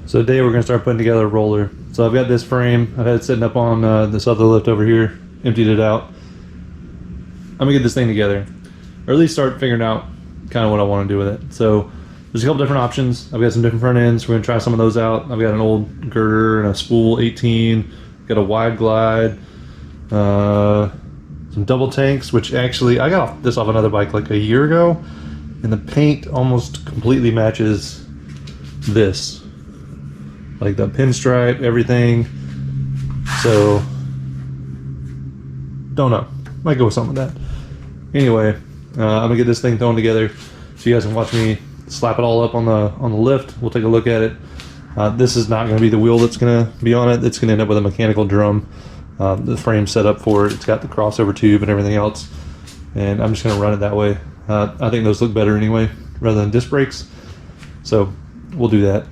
So today we're going to start putting together a roller. So I've got this frame. I've had it sitting up on this other lift over here. Emptied it out. I'm going to get this thing together. Or at least start figuring out kind of what I want to do with it. So there's a couple different options. I've got some different front ends. We're going to try some of those out. I've got an old girder and a spool 18. Got a wide glide. Some double tanks, which actually I got this off another bike like a year ago. And the paint almost completely matches this. Like the pinstripe, everything. So, don't know. Might go with something like that. Anyway, I'm gonna get this thing thrown together so you guys can watch me slap it all up on the lift. We'll take a look at it. This is not gonna be the wheel that's gonna be on it. It's gonna end up with a mechanical drum. The frame's set up for it. It's got the crossover tube and everything else. And I'm just gonna run it that way. I think those look better anyway, rather than disc brakes. So we'll do that.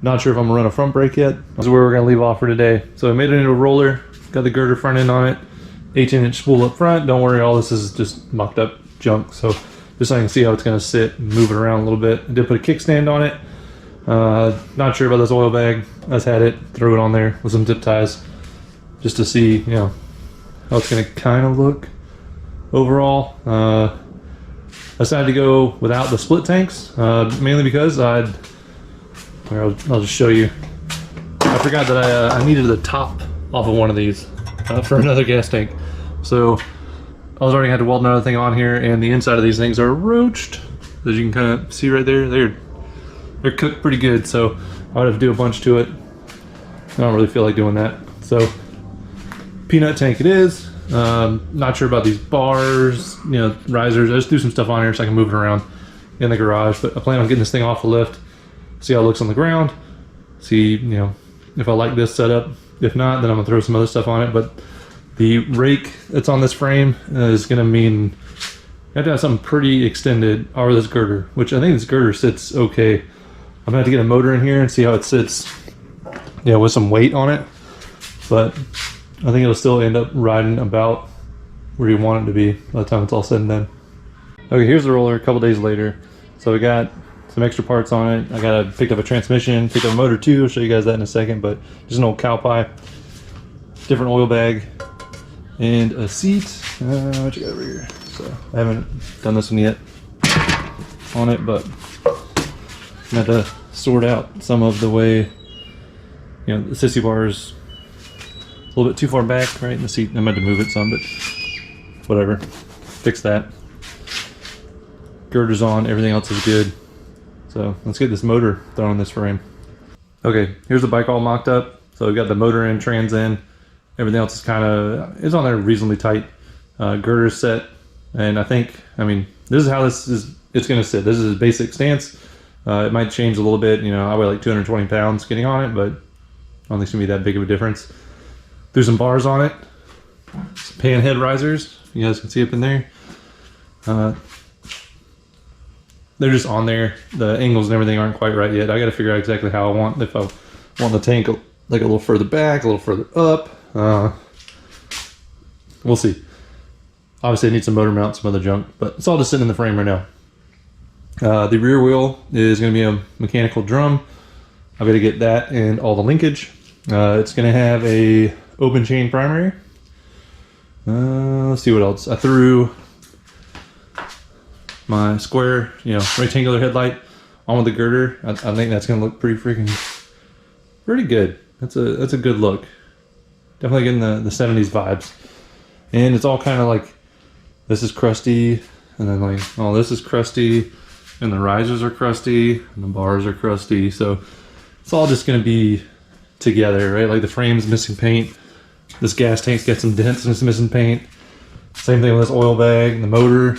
Not sure if I'm gonna run a front brake yet. This is where we're gonna leave off for today. So I made it into a roller, got the girder front end on it, 18-inch spool up front. Don't worry, all this is just mucked up junk. So just so I can see how it's gonna sit and move it around a little bit. I did put a kickstand on it. Not sure about this oil bag. I just had it, threw it on there with some zip ties just to see, you know, how it's gonna kind of look overall. I decided to go without the split tanks, mainly because I'll just show you. I forgot that I needed the top off of one of these for another gas tank. So I was already had to weld another thing on here, and the inside of these things are roached. As you can kind of see right there, they're cooked pretty good. So I would have to do a bunch to it. I don't really feel like doing that. So peanut tank it is. Not sure about these bars, you know, risers. I just threw some stuff on here so I can move it around in the garage. But I plan on getting this thing off the lift. See how it looks on the ground, see, you know, if I like this setup. If not, then I'm gonna throw some other stuff on it. But the rake that's on this frame is gonna mean you have to have something pretty extended over this girder, which I think this girder sits okay. I'm gonna have to get a motor in here and see how it sits, you know, with some weight on it. But I think it'll still end up riding about where you want it to be by the time it's all said and done. Okay, here's the roller a couple days later. So we got some extra parts on it. I picked up a transmission, picked up a motor too. I'll show you guys that in a second, but just an old cow pie, different oil bag, and a seat. What you got over here? So I haven't done this one yet on it, but I'm gonna have to sort out some of the way, you know, the sissy bar is a little bit too far back, right in the seat. I might have to move it some, but whatever. Fix that. Girder's on, everything else is good. So let's get this motor thrown on this frame. Okay, here's the bike all mocked up. So we've got the motor in, trans in, everything else is is on there reasonably tight. Girder's set, and I mean, this is how it's gonna sit. This is a basic stance. It might change a little bit, you know, I weigh like 220 pounds getting on it, but I don't think it's gonna be that big of a difference. There's some bars on it, some pan head risers, you guys can see up in there. They're just on there. The angles and everything aren't quite right yet. I got to figure out exactly how I want. If I want the tank like a little further back, a little further up. We'll see. Obviously, I need some motor mount, some other junk, but it's all just sitting in the frame right now. The rear wheel is going to be a mechanical drum. I've got to get that and all the linkage. It's going to have a open chain primary. Let's see what else. I threw my square, you know, rectangular headlight on with the girder. I think that's gonna look pretty good. That's a good look. Definitely getting the 70s vibes. And it's all kind of like, this is crusty, and then like, oh, this is crusty, and the risers are crusty, and the bars are crusty. So it's all just gonna be together, right? Like the frame's missing paint. This gas tank's got some dents and it's missing paint. Same thing with this oil bag and the motor.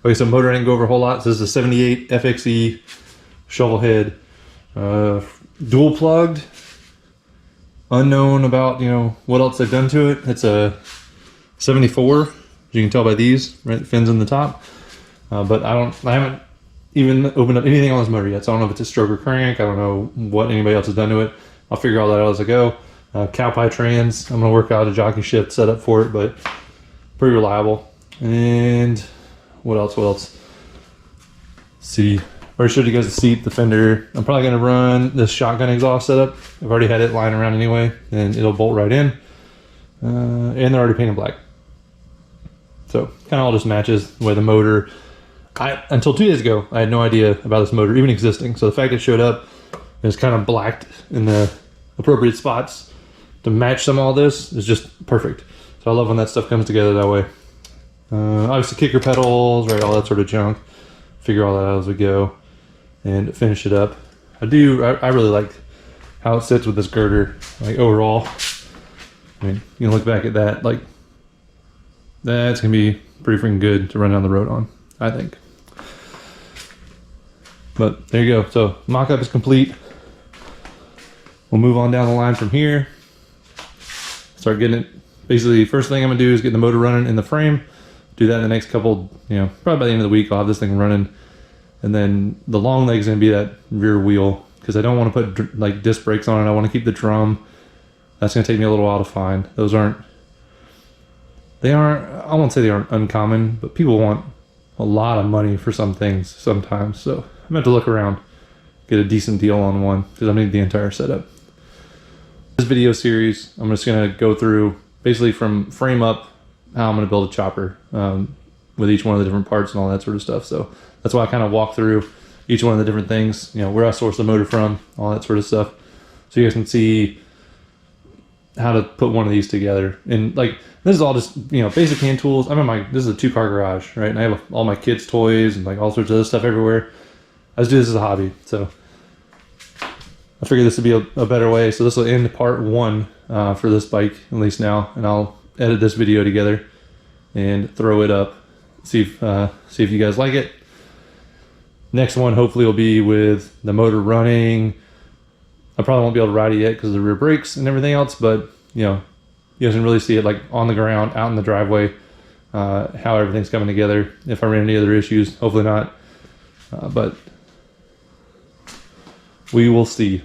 Okay, so motor didn't go over a whole lot. So this is a 78 FXE Shovelhead, dual plugged. Unknown about, you know, what else they've done to it. It's a 74, as you can tell by these, right? The fins in the top. But I haven't even opened up anything on this motor yet. So I don't know if it's a stroke or crank. I don't know what anybody else has done to it. I'll figure all that out as I go. Cow pie trans. I'm gonna work out a jockey shift setup for it, but pretty reliable. And what else? See, already showed you guys the seat, the fender. I'm probably going to run this shotgun exhaust setup. I've already had it lying around anyway, and it'll bolt right in. And they're already painted black. So kind of all just matches the way the motor. Until 2 days ago, I had no idea about this motor even existing. So the fact it showed up and it's kind of blacked in the appropriate spots to match some of all this is just perfect. So I love when that stuff comes together that way. Obviously kicker pedals, right, all that sort of junk. Figure all that out as we go and finish it up. I really like how it sits with this girder, like overall. I mean, you can look back at that, like that's gonna be pretty freaking good to run down the road on, I think. But there you go. So mock-up is complete. We'll move on down the line from here. Start getting it. Basically, first thing I'm gonna do is get the motor running in the frame. Do that in the next couple, probably by the end of the week, I'll have this thing running. And then the long leg's gonna be that rear wheel because I don't want to put like disc brakes on it. I want to keep the drum. That's gonna take me a little while to find. Those aren't, I won't say they aren't uncommon, but people want a lot of money for some things sometimes. So I'm gonna have to look around, get a decent deal on one because I need the entire setup. This video series, I'm just gonna go through basically from frame up how I'm gonna build a chopper with each one of the different parts and all that sort of stuff. So that's why I kind of walk through each one of the different things, where I source the motor from, all that sort of stuff. So you guys can see how to put one of these together. And like, this is all just, basic hand tools. This is a 2-car garage, right? And I have all my kids' toys and like all sorts of other stuff everywhere. I just do this as a hobby. So I figured this would be a better way. So this will end part 1 for this bike, at least now. And I'll edit this video together and throw it up. See if you guys like it. Next one hopefully will be with the motor running. I probably won't be able to ride it yet because of the rear brakes and everything else, but you guys can really see it like on the ground, out in the driveway, how everything's coming together. If I ran any other issues, hopefully not, but we will see.